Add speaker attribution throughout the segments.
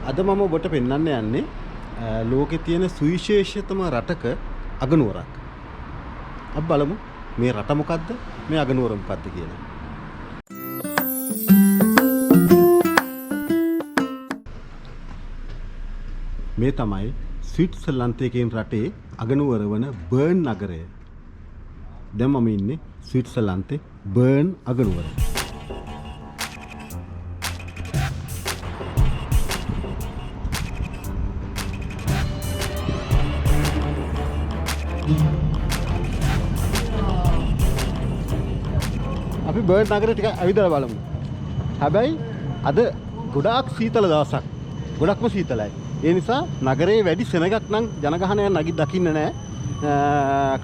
Speaker 1: අද මම ඔබට පෙන්වන්න යන්නේ ලෝකේ තියෙන සුවිශේෂතම රටක අගනුවරක්. අපි බලමු මේ රට මොකද්ද මේ අගනුවර මොකද්ද කියලා. මේ තමයි ස්විට්සර්ලන්තයේ කියන රටේ අගනුවර වන බර්න් නගරය. දැන් මම ඉන්නේ ස්විට්සර්ලන්තේ බර්න් අගනුවර. අපි බර්න් නගරේ ටික ඇවිදලා බලමු. හැබැයි අද ගොඩාක් සීතල දවසක්. ගොඩක්ම සීතලයි. ඒ නිසා නගරේ වැඩි සෙනගක් නම් ජනගහනයක් නගි දකින්න නැහැ.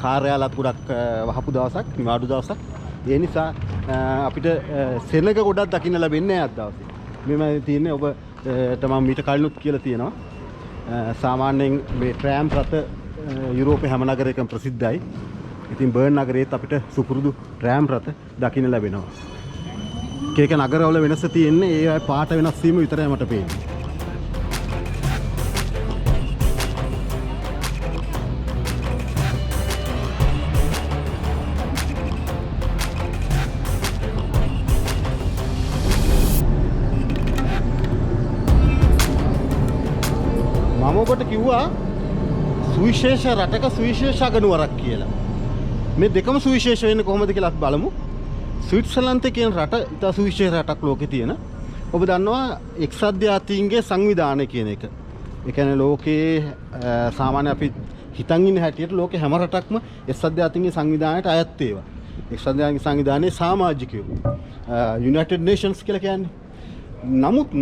Speaker 1: කාර්යාලත් ගොඩක් වහපු දවසක්, නිවාඩු දවසක්. ඒ නිසා අපිට සෙනග ගොඩක් දකින්න ලැබෙන්නේ නැහැ අද දවසේ. මෙම තියෙන්නේ ඔබට මම මීට කලිනුත් කියලා තියෙනවා. සාමාන්‍යයෙන් මේ ට්‍රෑම් රථ යුරෝපේ හැම නගරයකම ප්‍රසිද්ධයි. ඉතින් බර්න් නගරයේත් අපිට සුපුරුදු ට්‍රෑම් රථ දකින්න ලැබෙනවා. එක නගරවල වෙනස තියෙන්නේ ඒ පාට වෙනස් වීම විතරයි මට පේන්නේ. මම ඔබට කිව්වා සුවිශේෂ රටක සුවිශේෂ අගනුවරක් කියලා. මේ දෙකම සුවිශේෂ වෙන්නේ කොහොමද කියලා අපි බලමු. ස්විට්සර්ලන්තේ කියන රට ඉතා සුවිශේෂ රටක් ලෝකේ තියෙන. ඔබ දන්නවා එක්සත් ජාතීන්ගේ සංවිධානය කියන එක. ඒ කියන්නේ ලෝකේ සාමාන්‍ය අපි හිතන් ඉන්න හැටියට ලෝකේ හැම රටක්ම එක්සත් ජාතීන්ගේ සංවිධානයට අයත් ඒවා. එක්සත් ජාතීන්ගේ සංවිධානයේ සමාජිකයෝ යුනයිටඩ් නේෂන්ස් කියලා කියන්නේ. නමුත්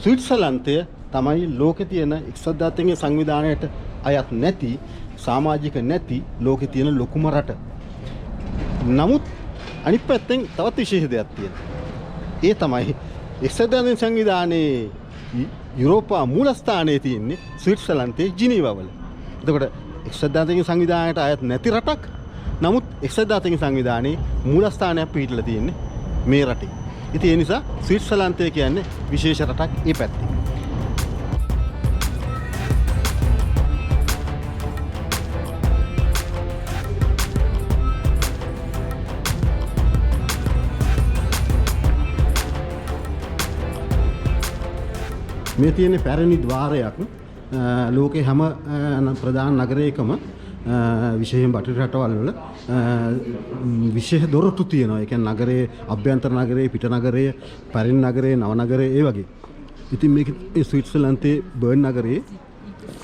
Speaker 1: ස්විට්සර්ලන්තය තමයි ලෝකේ තියෙන එක්සත් ජාතීන්ගේ සංවිධානයට අයත් නැති සමාජික නැති ලෝකේ තියෙන ලොකුම රට. නමුත් අනිත් පැත්තෙන් තවත් විශේෂ දෙයක් තියෙනවා. ඒ තමයි එක්සත් ජාතීන් සංවිධානයේ යුරෝපා මූලස්ථානයේ තියෙන්නේ ස්විට්සර්ලන්තයේ ජිනීවා වල. එතකොට එක්සත් ජාතීන් සංවිධානයට අයත් නැති රටක්. නමුත් එක්සත් ජාතීන් සංවිධානයේ මූලස්ථානයක් පිහිටලා තියෙන්නේ මේ රටේ. ඉතින් ඒ නිසා ස්විට්සර්ලන්තය කියන්නේ විශේෂ රටක් ඒ පැත්තේ. මේ තියෙන පැරණි ద్వාරයක් ලෝකේ හැම ප්‍රධාන නගරයකම විශේෂයෙන් බටහිර රටවල් වල විශේෂ දොරටු තියෙනවා. ඒ කියන්නේ නගරයේ අභ්‍යන්තර නගරයේ පිට නගරයේ පැරණි නගරයේ නව නගරයේ ඒ වගේ. ඉතින් මේක ස්විට්සර්ලන්තයේ බර්න් නගරයේ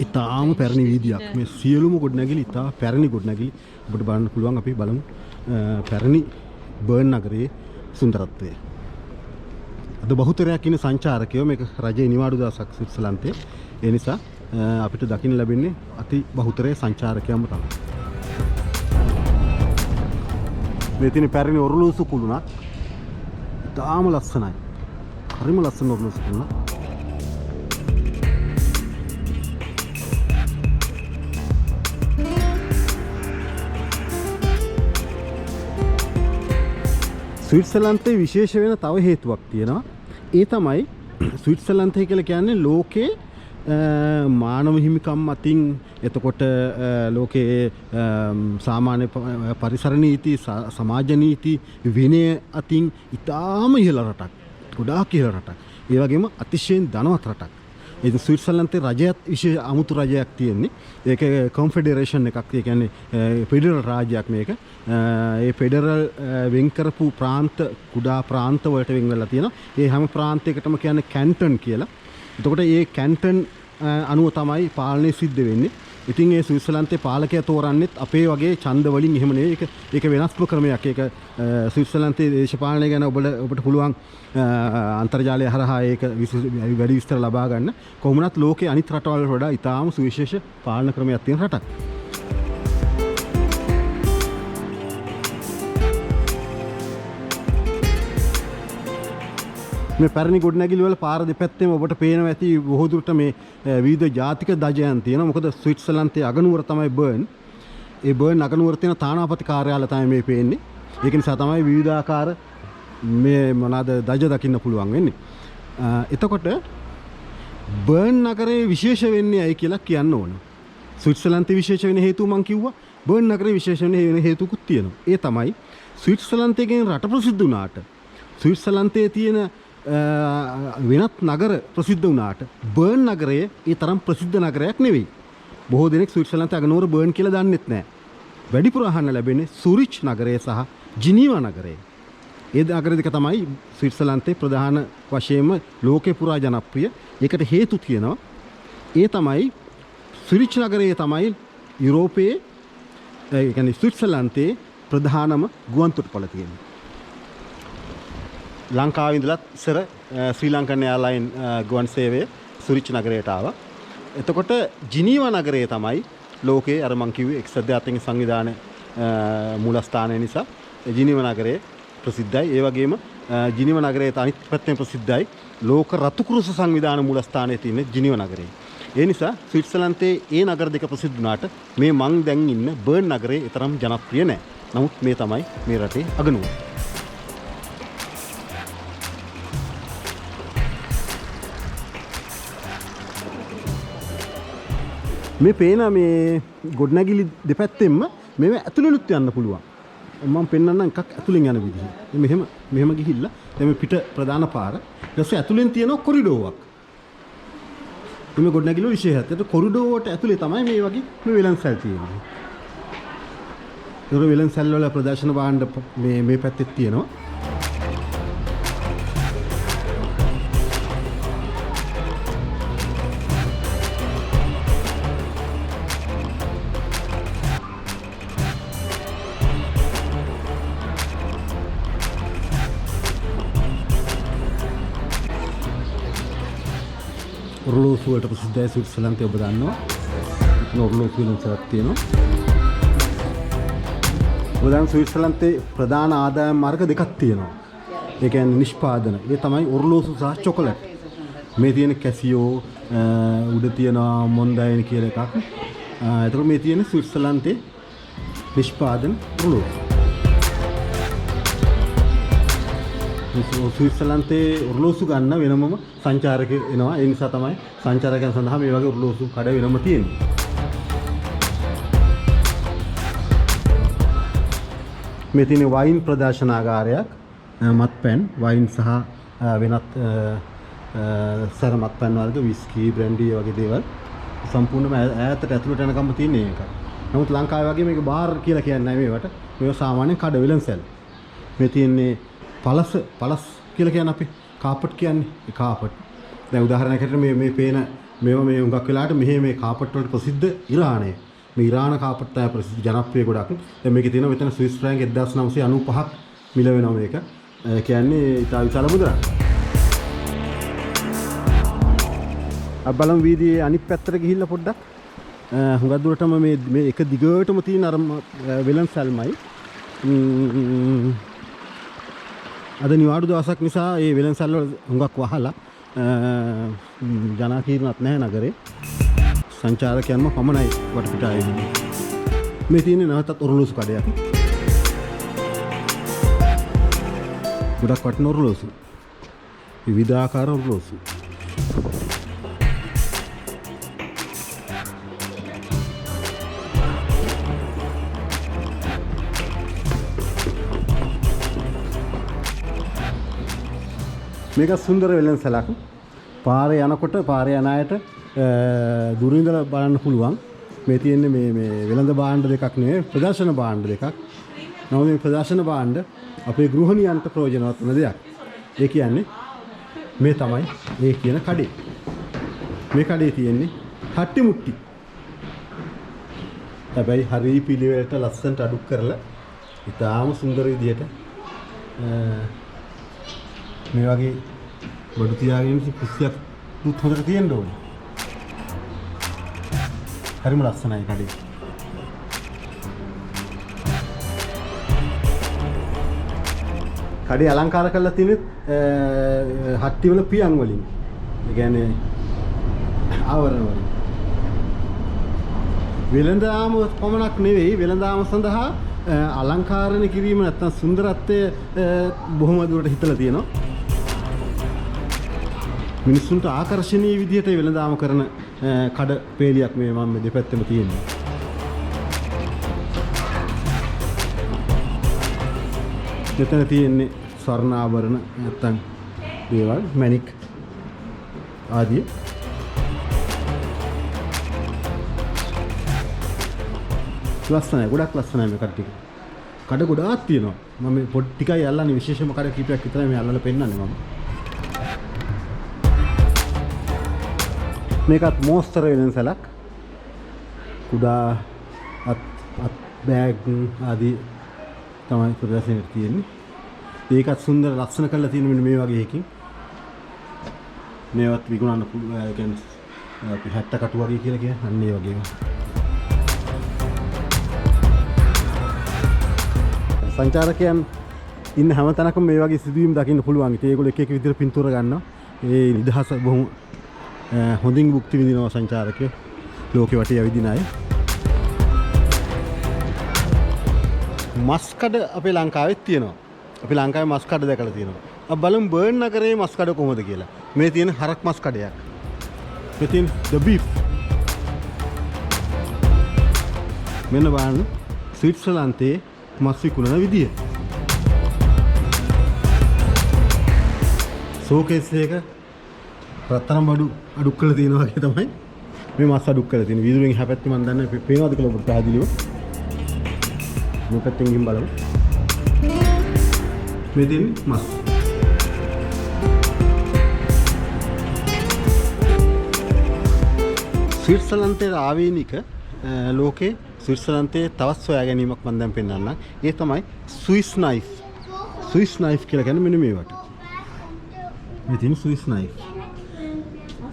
Speaker 1: ඉතාම පැරණි වීදියක්. මේ සියලුම ගොඩනැගිලි ඉතා පැරණි ගොඩනැගිලි ඔබට බලන්න පුළුවන්. අපි බලමු පැරණි බර්න් නගරයේ සුන්දරත්වය. අද බහුතරයක් ඉන්න සංචාරකයෝ මේක රජයේ නිවාඩු දවසක් ස්විට්සර්ලන්තයේ. ඒ නිසා අපිට දකින්න ලැබෙන්නේ අති බහුතරයේ සංචාරකයන්ම තමයි. මේ තියෙන පැරණි ඔරලෝසු කුළුණක් ඉතාම ලස්සනයි. හරිම ලස්සන ඔරලෝසු කුළුණක්. ස්විට්සර්ලන්තයේ විශේෂ වෙන තව හේතුවක් තියෙනවා. ඒ තමයි ස්විට්සර්ලන්තය කියලා කියන්නේ ලෝකේ මානව හිමිකම් අතින් එතකොට ලෝකයේ සාමාන්‍ය පරිසර නීති සමාජ නීති විනය අතින් ඉතාම ඉහළ රටක්. ගොඩාක් ඉහළ රටක්. ඒ වගේම අතිශයින් ධනවත් රටක්. ඒ ස්විට්සර්ලන්තේ රජයත් විශේෂ අමුතු රජයක් තියෙන්නේ. ඒක කොන්ෆෙඩරේෂන් එකක්. ඒ කියන්නේ ෆෙඩරල් රාජ්‍යයක් මේක. ඒ ෆෙඩරල් වෙන් කරපු ප්‍රාන්ත කුඩා ප්‍රාන්ත වලට වෙන් වෙලා තියෙනවා. ඒ හැම ප්‍රාන්තයකටම කියන්නේ කැන්ටන් කියලා. එතකොට මේ කැන්ටන් අනුව තමයි පාලනය සිද්ධ වෙන්නේ. ඉතින් ඒ ස්විට්සර්ලන්තේ පාලකයා තෝරන්නෙත් අපේ වගේ ඡන්ද වලින් එහෙම නෙවෙයි. ඒක වෙනස්ම ක්‍රමයක්. ඒක ස්විට්සර්ලන්තේ දේශපාලනය ගැන ඔබට පුළුවන් අන්තර්ජාලය හරහා ඒක වැඩි විස්තර ලබා ගන්න. කොහොමනත් ලෝකේ අනිත් රටවල් වඩා ඉතාම සුවිශේෂ පාලන ක්‍රමයක් තියෙන රටක්. මේ පැරණි ගොඩනැගිලි වල පාර දෙපැත්තෙම ඔබට පේනවා ඇති බොහෝ දුරට මේ විවිධ ජාතික ධජයන් තියෙනවා. මොකද ස්විට්සර්ලන්තයේ අගනුවර තමයි බර්න්. ඒ බර්න් අගනුවර තියෙන තානාපති කාර්යාලය තමයි මේ පේන්නේ. ඒක නිසා තමයි විවිධාකාර මේ මොනවාද ධජ දකින්න පුළුවන් වෙන්නේ. එතකොට බර්න් නගරේ විශේෂ වෙන්නේ ඇයි කියලා කියන්න ඕන. ස්විට්සර්ලන්තේ විශේෂ වෙන හේතුව මම කිව්වා. බර්න් නගරේ විශේෂ වෙන හේතුකුත් තියෙනවා. ඒ තමයි ස්විට්සර්ලන්තයෙන් රට ප්‍රසිද්ධ වුණාට ස්විට්සර්ලන්තයේ තියෙන වෙනත් නගර ප්‍රසිද්ධ වුණාට බර්න් නගරය ඒ තරම් ප්‍රසිද්ධ නගරයක් නෙවෙයි. බොහෝ දෙනෙක් ස්විට්සර්ලන්ත අගනුවර බර්න් කියලා දන්නෙත් නැහැ. වැඩිපුර අහන්න ලැබෙන්නේ සූරිච් නගරය සහ ජිනීවා නගරය. ඒ නගර දෙක තමයි ස්විට්සර්ලන්තේ ප්‍රධාන වශයෙන්ම ලෝකේ පුරා ජනප්‍රිය. ඒකට හේතු තියෙනවා. ඒ තමයි සූරිච් නගරයේ තමයි යුරෝපයේ ඒ කියන්නේ ස්විට්සර්ලන්තේ ප්‍රධානම ගුවන්තොටුපළ තියෙන්නේ. ලංකාවේ ඉඳලා ඉස්සර ශ්‍රී ලංකන් එයාර්ලයින් ගුවන් සේවය සූරිච් නගරයට ආවා. එතකොට ජිනීවා නගරය තමයි ලෝකයේ අර මං කිව්වේ එක්සත් ජාතීන්ගේ සංවිධාන මූලස්ථානය නිසා ජිනීවා නගරය ප්‍රසිද්ධයි. ඒ වගේම ජිනීවා නගරයේ අනිත් පැත්තෙන් ප්‍රසිද්ධයි ලෝක රතු කුරුස සංවිධාන මූලස්ථානයේ තියෙන ජිනීවා නගරය. ඒ නිසා ස්විට්සර්ලන්තේ ඒ නගර දෙක ප්‍රසිද්ධ වුණාට මේ මං දැන් ඉන්න බර්න් නගරේ ඒ තරම් ජනප්‍රිය නැහැ. නමුත් මේ තමයි මේ රටේ අගනුවර. මේ පේන මේ ගොඩනැගිලි දෙපැත්තෙන්ම මේව ඇතුළෙනුත් යන්න පුළුවන්. මම පෙන්නන්නම් එකක් ඇතුළෙන් යන විදිහ. මෙහෙම ගිහිල්ලා දැන් පිට ප්‍රධාන පාර. ඊට පස්සේ ඇතුළෙන් තියෙන කොරිඩෝවක්. මේ ගොඩනැගිලි විශේෂයක්. ඒක කොරිඩෝවට ඇතුලේ තමයි මේ වගේ මේ වෙළඳසැල් තියෙන්නේ. ඒක වෙළඳසැල් වල ප්‍රදර්ශන භාණ්ඩ මේ පැත්තේ තියෙනවා. ඔරලෝසු වලට ප්‍රසිද්ධයි ස්විට්සර්ලන්තය ඔබ දන්නවා. ඉතින් ඔරලෝසු වෙළඳසැලක් තියෙනවා. ඔබ දන්න ස්විට්සර්ලන්තේ ප්‍රධාන ආදායම් මාර්ග දෙකක් තියෙනවා. ඒ කියන්නේ නිෂ්පාදන. ඒ තමයි ඔරලෝසු සහ චොකලට්. මේ තියෙන කැසියෝ උඩ තියෙනවා මොන්ඩයින් කියලා එකක්. ඒතකොට මේ තියෙන ස්විට්සර්ලන්තේ නිෂ්පාදන ඔරලෝසු. ස්විට්සර්ලන්තේ ඔරලෝසු ගන්න වෙනමම සංචාරක එනවා. ඒ නිසා තමයි සංචාරකයන් සඳහා මේ වගේ ඔරලෝසු කඩ වෙනම තියෙන්නේ. මේ තියෙන වයින් ප්‍රදර්ශනාගාරයක්. මත්පැන් වයින් සහ වෙනත් සර මත්පැන් වර්ග විස්කි බ්‍රැන්ඩි වගේ දේවල් සම්පූර්ණයෙන්ම ඈතට ඇතුළට යනකම් තියෙන එක. නමුත් ලංකාවේ වගේ මේක බාර් කියලා කියන්නේ නැහැ මේවට. මේවා සාමාන්‍යයෙන් කඩ වෙළඳසැල්. මේ තියෙන්නේ පලස් කියලා කියන්නේ අපි කාපට් කියන්නේ. ඒ කාපට්. දැන් උදාහරණයකට මේ පේන මේවා මේ හුඟක් වෙලාවට මේ කාපට් වලට ප්‍රසිද්ධ ඉරානය. මේ ඉරාන කාපට් තමයි ප්‍රසිද්ධ ජනප්‍රිය ගොඩක්. දැන් මේකේ තියෙන මෙතන ස්විස් ෆ්‍රැන්ක් 1995ක් මිල වෙනවා මේක. කියන්නේ ඉතා විශාල මුදලක්. අපි බලමු වීදියේ අනිත් පැත්තට ගිහිල්ලා පොඩ්ඩක්. හුඟක් දුරටම මේ එක දිගටම තියෙන අර වෙළඳසැල්මයි. අද නිවාඩු දවසක් නිසා මේ වෙළඳසැල් වල හුඟක් වහලා ජනාකීර්ණත් නැහැ නගරේ. සංචාරකයන්ම පමණයි වටපිටාවේ ඉන්නේ. මේ තියෙන්නේ නැවතත් ඔරලෝසු කඩයක්. ගොඩක් වටින ඔරලෝසු. විවිධාකාර ඔරලෝසු. මේක සුන්දර වෙළඳසැලක්. පාරේ යනකොට පාරේ යන අයට දුරින් ඉඳලා බලන්න පුළුවන්. මේ තියෙන්නේ මේ වෙළඳ භාණ්ඩ දෙකක් නෙවෙයි ප්‍රදර්ශන භාණ්ඩ දෙකක්. නමුත් මේ ප්‍රදර්ශන භාණ්ඩ අපේ ගෘහණියන්ට ප්‍රයෝජනවත් වෙන දෙයක්. ඒ කියන්නේ මේ තමයි ඒ කියන කඩේ. මේ කඩේ තියෙන්නේ හට්ටි මුට්ටි. හැබැයි හරි පිළිවෙලට ලස්සනට අඩු කරලා ඉතාම සුන්දර විදියට මේ වගේ බඩු තියාගෙන කුස්සියක් දුත් හොඳට තියෙන්න ඕනේ. හරිම ලස්සනයි කඩේ. කඩේ අලංකාර කරලා තියෙන්නේ හට්ටි වල පියන් වලින්. ඒ කියන්නේ ආවරණ වලින්. වෙළඳාම පමණක් නෙවෙයි වෙළඳාම සඳහා අලංකාරණය කිරීම නැත්නම් සුන්දරත්වය බොහොම දුරට හිතලා තියෙනවා. මිනිස්සුන්ට ආකර්ෂණීය විදිහට වෙළඳාම කරන කඩ පේලියක් මේ මම දෙපැත්තෙම තියෙනවා. මෙතන තියෙන්නේ ස්වර්ණ ආභරණ නැත්තම් දේවල් මැණික් ආදී. ලස්සනයි, ගොඩක් ලස්සනයි මේ කඩ ටික. කඩ ගොඩාක් තියෙනවා. මම මේ පොඩ් ටිකයි අල්ලන්නේ, විශේෂම කඩ කීපයක් විතරයි මේ අල්ලලා පෙන්නන්නේ මම. මේකත් මෝස්තර වෙනසලක්. කුඩා අත් බෑග් ආදී තමයි ප්‍රදර්ශනයේ තියෙන්නේ. ඒකත් සුන්දර ලස්සන කරලා තියෙන මෙන්න මේ වගේ එකකින්. මේවත් විකුණන්න පුළුවන්. ඒ කියන්නේ අපි 70 කටු වගේ කියලා කියන්නේ අන්න ඒ වගේ ඒවා. සංචාරකයන් ඉන්න හැම තැනකම මේ වගේ සිදුවීම් දකින්න පුළුවන්. ඉතින් ඒගොල්ලෝ එක එක විදිහට පින්තූර ගන්නවා. ඒ නිදහස බොහොම හොඳින් භුක්ති විඳිනවා සංචාරකයෝ. ලෝකෙ වටේ ඇවිදින අය. මස් කඩ අපේ ලංකාවෙත් තියෙනවා. අපි ලංකාවේ මස් කඩ දැකලා තියෙනවා. අපි බලමු බර්න් නගරයේ මස් කඩ කොහොමද කියලා. මේ තියෙන හරක් මස් කඩයක්. මේ තියෙන the beef. මෙන්න බලන්න ස්විට්සර්ලන්තයේ මස් විකුණන විදිය. ෂෝකේස් එක රත්තරන් බඩු අඩුක් කරලා තියෙනවා වගේ තමයි මේ මස් අඩුක් කරලා තියෙන්නේ. වීදුරුවෙන් හැපැත්තේ මම දන්නේ පේනවද කියලා ඔබට පැහැදිලිව. මේ පැත්තෙන් ගිහින් බලමු. මේ දෙන්නේ මස්. ස්විට්සර්ලන්තයේ ආවේනික ලෝකේ ස්විට්සර්ලන්තයේ තවත් සොයා ගැනීමක් මම දැන් පෙන්නන්නම්. ඒ තමයි ස්විස් නයිෆ්. ස්විස් නයිෆ් කියලා කියන්නේ මෙන්න මේවට. මේ තියෙන ස්විස් නයිෆ්.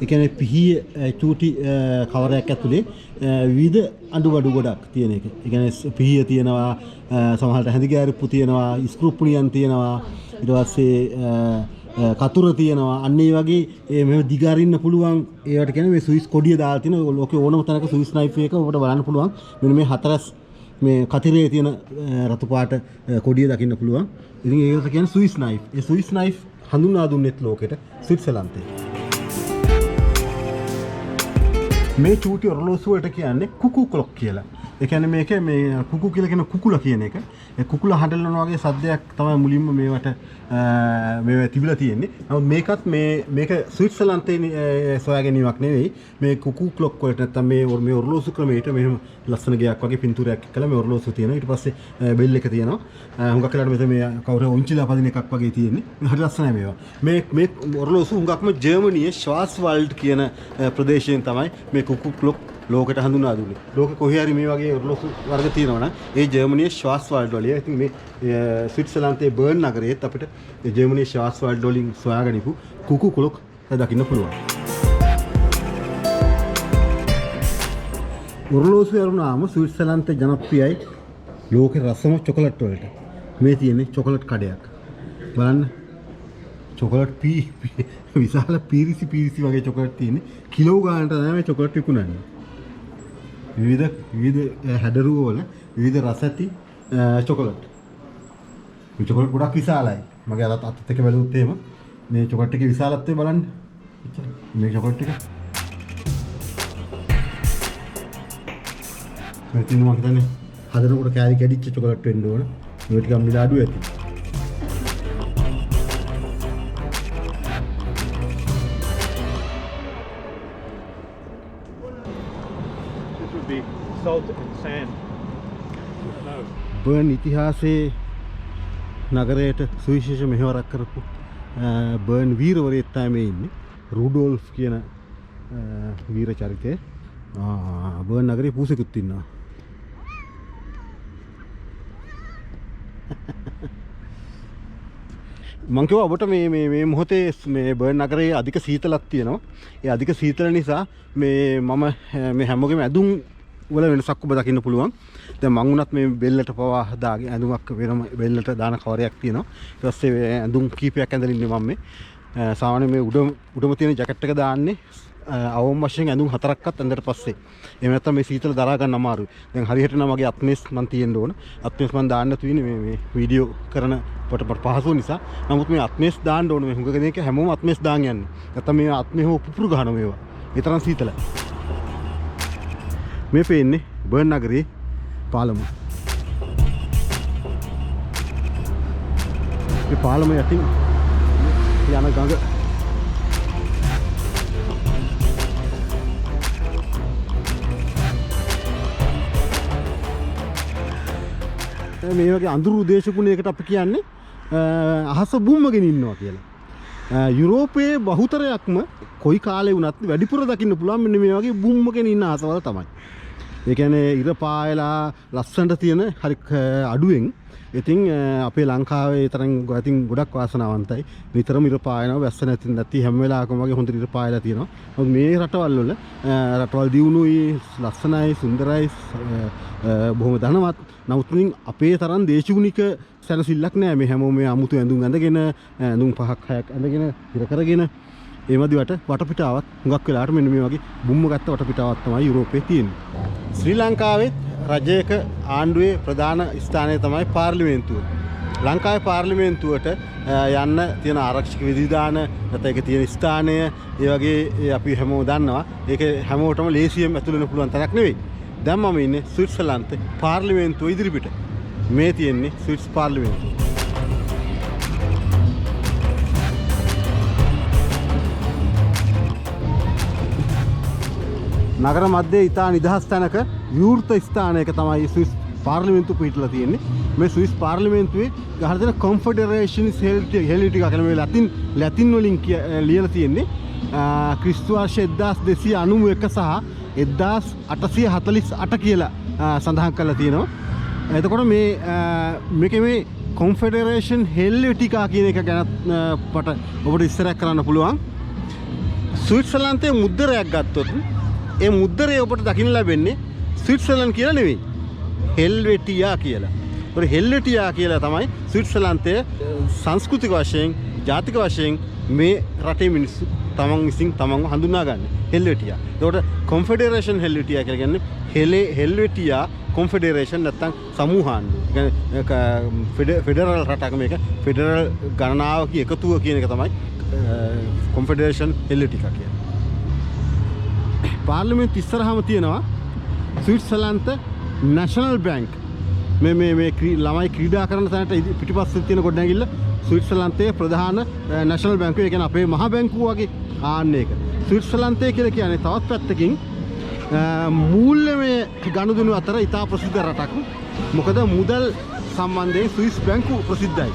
Speaker 1: ඒ කියන්නේ පිහිය චූටි කවරයක් ඇතුලේ විවිධ අඬු ගොඩක් තියෙන එක. ඒ කියන්නේ පිහිය තියෙනවා, සමහරට හැඳි ගෑරුප්පු තියෙනවා, ස්ක්‍රූප්පුණියන් තියෙනවා, ඊට පස්සේ කතුර තියෙනවා. අන්න ඒ වගේ මෙව දිගාරින්න පුළුවන්. ඒවට කියන්නේ මේ ස්විස් කොඩිය දාලා තියෙන ලෝකේ ඕනම තැනක ස්විස් නයිෆ් එක ඔබට බලන්න පුළුවන්. මෙන්න මේ හතරස් මේ කතිරේ තියෙන රතු පාට කොඩිය දකින්න පුළුවන්. ඉතින් ඒකට කියන්නේ ස්විස් නයිෆ්. ඒ ස්විස් නයිෆ් හඳුන්වා දුන්නෙත් ලෝකෙට ස්විට්සර්ලන්තේ. මේ චූටි ඔරලෝසුවට කියන්නේ කුකු ක්ලොක් කියලා. ඒ කියන්නේ මේක මේ කුකු කියලා කියන කුකුලා කියන එක. ඒ කුකුලා හඬලන වගේ සද්දයක් තමයි මුලින්ම මේවට මේ තිබිලා තියෙන්නේ. නමුත් මේකත් මේක ස්විට්සර්ලන්තේ සොයා ගැනීමක් නෙවෙයි. මේ කුකු ක්ලොක් වලට නැත්තම් මේ ඔරලෝසු ක්‍රමයට මෙහෙම ලස්සන ගයක් වගේ පින්තූරයක් එක්කලා මේ ඔරලෝසු තියෙනවා. ඊට පස්සේ බෙල් එක තියෙනවා. හුඟක් වෙලාවට මෙතන මේ කවුරු උන්චිලා පදින එකක් වගේ තියෙන්නේ. හරි ලස්සනයි මේවා. මේ ඔරලෝසු හුඟක්ම ජර්මනියේ ශ්වාස්වාල්ඩ් කියන ප්‍රදේශයෙන් තමයි මේ කුකු ක්ලොක් ලෝකෙට හඳුන්වා දුන්නේ. ලෝකෙ කොහේ හරි මේ වගේ ඔරලෝසු වර්ග තියෙනවා නම් ඒ ජර්මනියේ ශ්වාස්වාල්ඩ් වල. ඉතින් මේ ස්විට්සර්ලන්තයේ බර්න් නගරයේත් අපිට ජර්මනියේ ශ්වාස්වාල්ඩ් වලින් සොයාගනිපු කුකු ක්ලොක් දකින්න පුළුවන්. ඔරලෝසු වරුණාම ස්විට්සර්ලන්තයේ ජනප්‍රියයි ලෝකේ රසම චොකලට් වලට. මේ තියෙන්නේ චොකලට් කඩයක්. බලන්න. චොකලට් විශාල පීරිසි වගේ චොකලට් තියෙන්නේ. කිලෝ ගානට තමයි මේ චොකලට් විකුණන්නේ. විවිධ හැඩරුව වල විවිධ රස ඇති චොකලට්. මේ චොකලට් ගොඩක් විශාලයි. මගේ අතත් එක්ක බැලුවොත් එහෙම මේ චොකලට් එකේ විශාලත්වය බලන්න. මේ චොකලට් එක. මේ තිනු මම හිතන්නේ හදනකොට කෑලි කැඩිච්ච චොකලට් වෙන්න ඕන. මේ ටිකක් මිලාඩු ඇති. බර්න් ඉතිහාසයේ නගරයට සුවිශේෂ මෙහෙවරක් කරපු බර්න් වීරවරයෙක් තමයි ඉන්නේ. රුඩෝල්ෆ් කියන වීර චරිතය. බර්න් නගරේ පූසෙකුත් ඉන්නවා. මං කිව්වා ඔබට මේ මොහොතේ මේ බර්න් නගරයේ අධික සීතලක් තියෙනවා. ඒ අධික සීතල නිසා මම මේ හැමෝගෙම ඇඳුම් වල වෙනසක් ඔබ දකින්න පුළුවන්. දැන් මං උනත් මේ බෙල්ලට පවා දාගෙන ඇඳුමක් වෙනම බෙල්ලට දාන කවරයක් තියෙනවා. ඊට පස්සේ ඇඳුම් කීපයක් ඇඳලා ඉන්නේ මම මේ. සාමාන්‍යයෙන් මේ උඩම තියෙන ජැකට් එක දාන්නේ අවම වශයෙන් ඇඳුම් 4ක්වත් ඇඳලා පස්සේ එහෙම නැත්නම් මේ සීතල දරා ගන්න අමාරුයි. දැන් හරියට නම් මගේ අත්මෙස් මන් තියෙන්න ඕන. අත්මෙස් මන් දාන්න තියෙන්නේ මේ වීඩියෝ කරන කොට පහසු නිසා. නමුත් මේ අත්මෙස් දාන්න ඕන. මේ හුඟ කෙනෙක් හැමෝම අත්මෙස් දාන් යන්නේ. නැත්නම් මේ අත්මේ හො පුපුරු ගහන මේවා. ඒ තරම් සීතලයි. මේ පේන්නේ බර්න් නගරේ පාලම. මේ පාලම යටින් යන ගඟ මේ වගේ අඳුරු දේශගුණයකට අපි කියන්නේ අහස බුම්මගෙන ඉන්නවා කියලා. යුරෝපයේ බහුතරයක්ම කොයි කාලේ වුණත් වැඩිපුර දකින්න පුළුවන් මෙන්න මේ වගේ බුම්මගෙන ඉන්න අහසවල තමයි. ඒ කියන්නේ ඉර පායලා ලස්සනට තියෙන හරි අඩුවෙන්. ඉතින් අපේ ලංකාවේ තරම් ඉතින් ගොඩක් වාසනාවන්තයි. නිතරම ඉර පායනවා වැස්ස නැති හැම වෙලාවකම වගේ හොඳට ඉර පායලා තියෙනවා. මොකද මේ රටවල් වල රටවල් දියුණුයි ලස්සනයි සුන්දරයි බොහොම ධනවත්. නමුත් අපේ තරම් දේශගුණික සැලසිල්ලක් නෑ. මේ හැමෝම මේ අමුතු ඇඳුම් ඇඳගෙන ඇඳුම් 5ක් 6ක් ඇඳගෙන ඉර කරගෙන ඒ මදිවට වටපිටාවක් හුඟක් වෙලාවට මෙන්න මේ වගේ බුම්ම ගත්ත වටපිටාවක් තමයි යුරෝපයේ තියෙන්නේ. ශ්‍රී ලංකාවේ රජයක ආණ්ඩුවේ ප්‍රධාන ස්ථානය තමයි පාර්ලිමේන්තුව. ලංකාවේ පාර්ලිමේන්තුවට යන්න තියෙන ආරක්ෂක විධිවිධාන නැත්නම් ඒක තියෙන ස්ථානය ඒ වගේ අපි හැමෝම දන්නවා. ඒක හැමෝටම ලේසියෙන් ඇතුළු වෙන්න පුළුවන් තරක් නෙවෙයි. දැන් මම ඉන්නේ ස්විට්සර්ලන්තේ පාර්ලිමේන්තුව ඉදිරිපිට. මේ තියෙන්නේ ස්විස් පාර්ලිමේන්තුව. නගර මැදේ ඉතා නිදහස් තැනක විවෘත ස්ථානයක තමයි ස්විස් පාර්ලිමේන්තුව පිහිටලා තියෙන්නේ. මේ ස්විස් පාර්ලිමේන්තුවේ ගහලා තියෙන කොන්ෆෙඩරේෂන් හෙලිටික කියලා මේ ලැතින් වලින් ලියලා තියෙන්නේ. ක්‍රිස්තු වර්ෂ 1291 සහ 1848 කියලා සඳහන් කරලා තියෙනවා. එතකොට මේකේ මේ කොන්ෆෙඩරේෂන් හෙල්වෙටිකා කියන එක ගැන ඔබට ඉස්සරහක් කරන්න පුළුවන්. ස්විට්සර්ලන්තයේ මුද්‍රයක් ගත්තොත් ඒ මුද්‍රය ඔබට දකින්න ලැබෙන්නේ ස්විට්සර්ලන්ත කියලා නෙවෙයි. හෙල්වෙටියා කියලා. ඒ හෙල්වෙටියා කියලා තමයි ස්විට්සර්ලන්තයේ සංස්කෘතික වශයෙන්, ජාතික වශයෙන් මේ රටේ මිනිස්සු තමන් විසින් තමන්ව හඳුනාගන්නේ හෙල්වෙටියා. ඒකට කොන්ෆෙඩරේෂන් හෙල්වෙටියා කියලා කියන්නේ හෙල්වෙටියා කොන්ෆෙඩරේෂන් නැත්නම් සමූහාණ්ඩුව. කියන්නේ ෆෙඩරල් රටක මේක ෆෙඩරල් ගණනාවක එකතුව කියන එක තමයි කොන්ෆෙඩරේෂන් හෙල්වෙටිකා කියන්නේ. පාර්ලිමේන්තු ඉස්සරහම තියෙනවා ස්විට්සර්ලන්ත නැෂනල් බැංක්. මේ ළමයි ක්‍රීඩා කරන තැනට පිටිපස්සේ තියෙන ගොඩනැගිල්ල ස්විට්සර්ලන්තයේ ප්‍රධාන නැෂනල් බැංකුව. ඒ කියන්නේ අපේ මහා බැංකුව වගේ ආන්න එක. ස්විට්සර්ලන්තය කියලා කියන්නේ තවත් පැත්තකින් මූල්‍යමය ගනුදෙනු අතර ඉතා ප්‍රසිද්ධ රටක්. මොකද මුදල් සම්බන්ධයෙන් ස්විස් බැංකුව ප්‍රසිද්ධයි.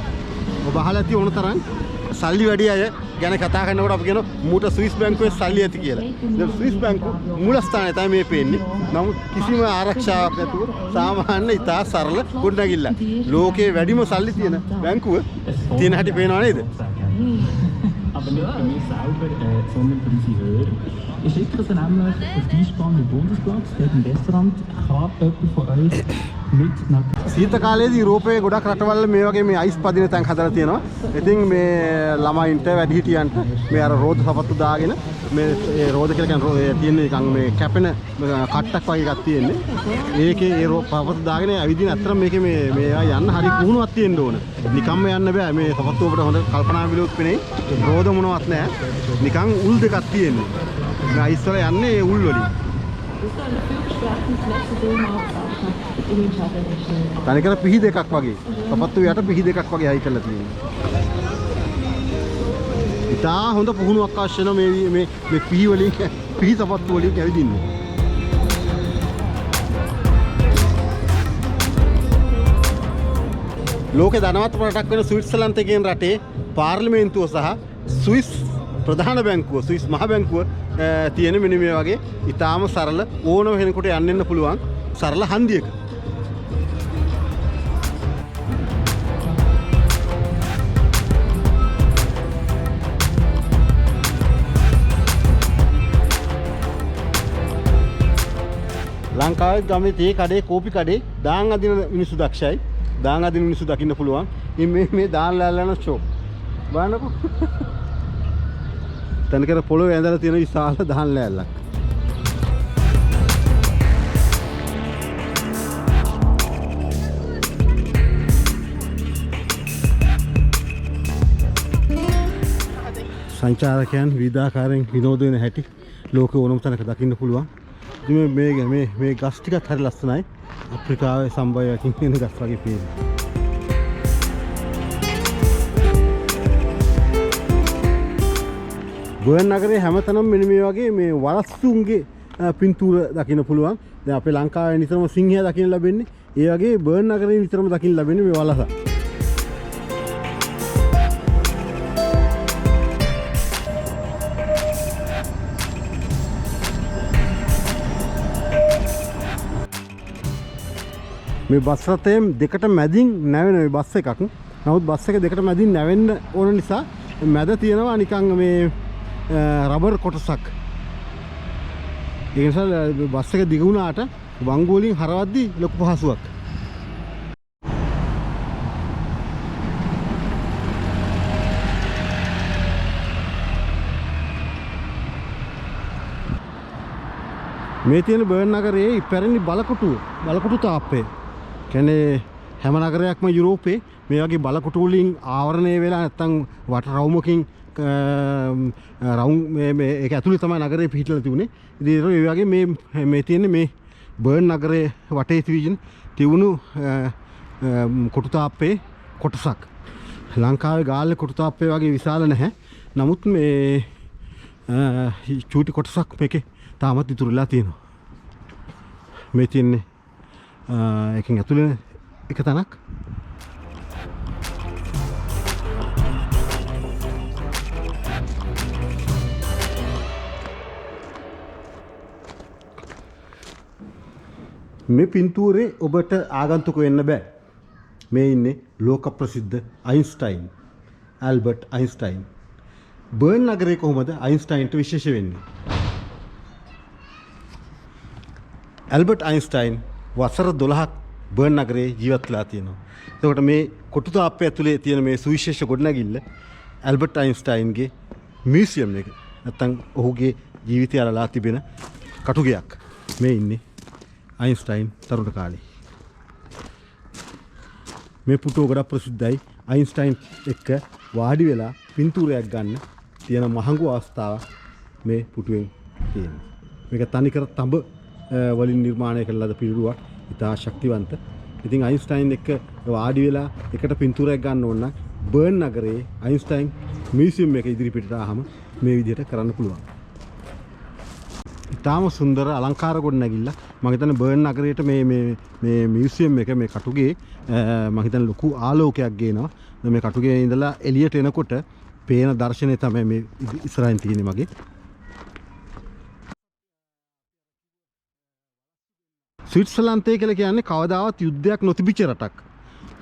Speaker 1: ඔබ අහලා ඇති ඕන තරම් සල්ලි වැඩි අය ගැන කතා කරනකොට අපි කියනවා මූට ස්විස් බැංකුවේ සල්ලි ඇති කියලා. දැන් ස්විස් බැංකුව මූලස්ථානයේ තමයි මේ පේන්නේ. නමුත් කිසිම ආරක්ෂාවක් නැතුව සාමාන්‍ය ඉතා සරල ගොඩනැගිල්ලක්. ලෝකයේ වැඩිම සල්ලි තියෙන බැංකුව තියෙන හැටි පේනව නේද?
Speaker 2: Aber nicht für mich selber, sondern für unsere Hörer. Ich schicke sie nämlich auf die Einspanne Bundesplatz, dort im Restaurant. Kann jemand von euch mit nach...
Speaker 1: සීත කාලයේදී යුරෝපයේ ගොඩක් රටවල් මේ වගේ මේ අයිස් පදින තැන් හදලා තියෙනවා. ඉතින් මේ ළමයින්ට වැඩිහිටියන්ට මේ අර රෝද සපත්තු දාගෙන මේ රෝද කියලා කියන්නේ තියෙන නිකන් මේ කැපෙන කට්ටක් වගේ එකක් තියෙන්නේ. ඒකේ ඒ සපත්තු දාගෙන ඇවිදින අතර මේකේ මේවා යන්න හරි කුහුණුවක් තියෙන්න ඕන. නිකම්ම යන්න බෑ. මේ සපත්තු අපිට හොඳ කල්පනා විලෝත් පෙනේ. රෝද මොනවත් නැහැ. නිකන් උල් දෙකක් තියෙන්නේ. මේ අයිස් වල යන්නේ ඒ උල් වලින්. තනිකර පිහි දෙකක් වගේ. සපත්තු යට පිහි දෙකක් වගේ හයි කරලා තියෙනවා. ඉතා හොඳ පුහුණුවක් අවශ්‍ය වෙන මේ පිහි වලින් පිහි සපත්තු වලින් ඇවිදින්න. ලෝකේ ධනවත් රටක් වෙන ස්විට්සර්ලන්තය කියන රටේ පාර්ලිමේන්තුව සහ ස්විස් ප්‍රධාන බැංකුව ස්විස් මහ බැංකුව තියෙන මෙන්න මේ වගේ ඉතාම සරල ඕනම කෙනෙකුට යන්න පුළුවන් සරල හන්දියක. ලංකාවේ ගමේ තේ කඩේ කෝපි කඩේ දාන් අදින මිනිස්සු දක්ෂයි. දාන් අදින මිනිස්සු දකින්න පුළුවන්. මේ දාන් ලෑල්ලන ෂෝ. බලන්නකෝ. තැනකට පොළොවේ ඇඳලා තියෙන විශාල දහන් ලෑල්ලක්. සංචාරකයන් විවිධාකාරයෙන් විනෝද වෙන හැටි ලෝකේ ඕනම තැනක දකින්න පුළුවන්. ඉතින් මේ ගස් ටිකත් හරි ලස්සනයි. අප්‍රිකාවේ සම්බයකින් එන ගස් වගේ පේනවා. බර්න් නගරේ හැමතැනම මෙන්න මේ වගේ මේ වලස්සුන්ගේ පින්තූර දකින්න පුළුවන්. දැන් අපේ ලංකාවේ නිතරම සිංහයා දකින්න ලැබෙන්නේ. ඒ වගේ බර්න් නගරේ නිතරම දකින්න ලැබෙන්නේ මේ වලස. මේ බස් රථයෙන් දෙකට මැදින් නැවෙන මේ බස් එකක්. නමුත් බස් එක දෙකට මැදින් නැවෙන්න ඕන නිසා මැද තියෙනවා නිකන් මේ රබර් කොටසක්. ඒ නිසා බස් එක දිග වුණාට වංගු වලින් හරවද්දි ලොකු පහසුවක්. මේ තියෙන බර්න් නගරයේ ඉපැරණි බලකොටු තාප්පය. කියන්නේ හැම නගරයක්ම යුරෝපේ මේ වගේ බලකොටු වලින් ආවරණය වෙලා නැත්තම් වට රවුමකින් රවුම් මේ ඒක ඇතුලේ තමයි නගරේ පිහිටලා තිබුණේ. ඉතින් ඒ වගේ මේ තියෙන මේ බර්න් නගරයේ වටේ තිබුණු කොටු තාප්පේ කොටසක්. ලංකාවේ ගාල්ලේ කොටු තාප්පේ වගේ විශාල නැහැ. නමුත් මේ චූටි කොටසක් මේකේ තාමත් ඉතුරුලා තියෙනවා. මේ තියන්නේ එකෙන් ඇතුලේ එක තැනක්. මේ පින්තූරේ ඔබට ආගන්තුක වෙන්න බෑ. මේ ඉන්නේ ලෝක ප්‍රසිද්ධ අයින්ස්ටයින්, ඇල්බර්ට් අයින්ස්ටයින්. බර්න් නගරේ කොහොමද අයින්ස්ටයින්ට විශේෂ වෙන්නේ? ඇල්බර්ට් අයින්ස්ටයින් වසර 12ක් බර්න් නගරේ ජීවත් වෙලා තියෙනවා. එතකොට මේ කොටු තාප්පය ඇතුලේ තියෙන මේ සුවිශේෂ ගොඩනැගිල්ල ඇල්බර්ට් අයින්ස්ටයින්ගේ මියුසියම් එක. නැත්තම් ඔහුගේ ජීවිතය අලලා තිබෙන කටුගයක්. මේ ඉන්නේ අයින්ස්ටයින් තරුණ කාලේ. මේ පුටුව ගොඩක් ප්‍රසිද්ධයි. අයින්ස්ටයින් එක්ක වාඩි වෙලා පින්තූරයක් ගන්න තියෙන මහඟු අවස්ථාව මේ පුටුවෙන් තියෙනවා. මේක තනිකර තඹ වලින් නිර්මාණය කළ ලද පිළිරුවක්. ඉතා ශක්තිවන්ත. ඉතින් අයින්ස්ටයින් එක්ක වාඩි වෙලා එකට පින්තූරයක් ගන්න ඕන නම් බර්න් නගරේ අයින්ස්ටයින් මියුසියම් එක ඉදිරිපිටට ආවම මේ විදිහට කරන්න පුළුවන්. ඉතාම සුන්දර අලංකාර ගොඩනැගිල්ල. මම හිතන්නේ බර්න් නගරයට මේ මියුසියම් එක මේ කටුගේ මම හිතන්නේ ලොකු ආලෝකයක් ගේනවා. මේ කටුගේ ඉඳලා එළියට එනකොට පේන දර්ශනය තමයි මේ ඉස්සරහින් තියෙන්නේ මගේ. ස්විට්සර්ලන්තය කියලා කියන්නේ කවදාවත් යුද්ධයක් නොතිබිච්ච රටක්.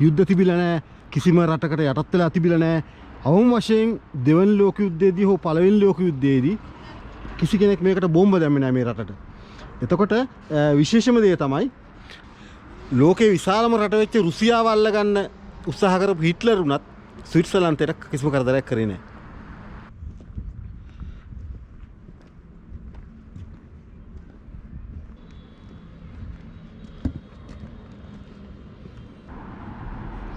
Speaker 1: යුද්ධ තිබිලා නැහැ. කිසිම රටකට යටත් වෙලා තිබිලා නැහැ. අවම වශයෙන් දෙවන ලෝක යුද්ධයේදී හෝ පළවෙනි ලෝක යුද්ධයේදී කිසි කෙනෙක් මේකට බෝම්බ දැම්මේ නැහැ මේ රටට. එතකොට විශේෂම දේ තමයි ලෝකේ විශාලම රට වෙච්ච රුසියාව අල්ලගන්න උත්සාහ කරපු හිට්ලර් උනත් ස්විට්සර්ලන්තයට කිසිම කරදරයක් කරේ නැහැ.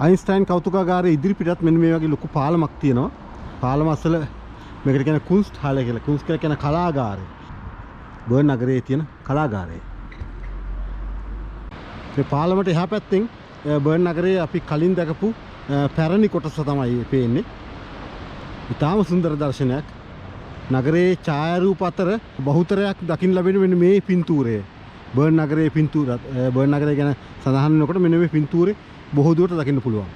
Speaker 1: අයින්ස්ටයින් කෞතුකාගාරයේ ඉදිරිපිටත් මෙන්න මේ වගේ ලොකු පාලමක් තියෙනවා. පාලම අසල මේකට කියන්නේ කුන්ස්ට් හාල කියලා. කුන්ස්ට් කියලා කියන කලාගාරය. බර්න් නගරයේ තියෙන කලාගාරය. මේ පාලමට එහා පැත්තෙන් බර්න් නගරයේ අපි කලින් දැකපු පැරණි කොටස තමයි පේන්නේ. ඉතාම සුන්දර දර්ශනයක්. නගරයේ ඡායාරූප අතර බහුතරයක් දකින්න ලැබෙන මෙන්න මේ පින්තූරය. බර්න් නගරයේ පින්තූරත් බර්න් නගරය ගැන සඳහන් වෙනකොට මෙන්න මේ පින්තූරේ බොහෝ දුරට දකින්න පුළුවන්.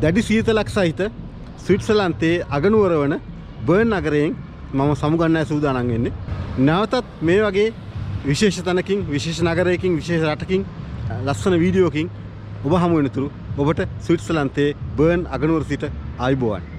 Speaker 1: දැඩි සීතලක් සහිත ස්විට්සර්ලන්තයේ අගනුවර වන බර්න් නගරයෙන් මම සමුගන්නයි සූදානම් වෙන්නේ. නැවතත් මේ වගේ විශේෂ තැනකින්, විශේෂ නගරයකින්, විශේෂ රටකින් ලස්සන වීඩියෝකින් ඔබ හමු වෙනතුරු ඔබට ස්විට්සර්ලන්තයේ බර්න් අගනුවර සිට ආයුබෝවන්.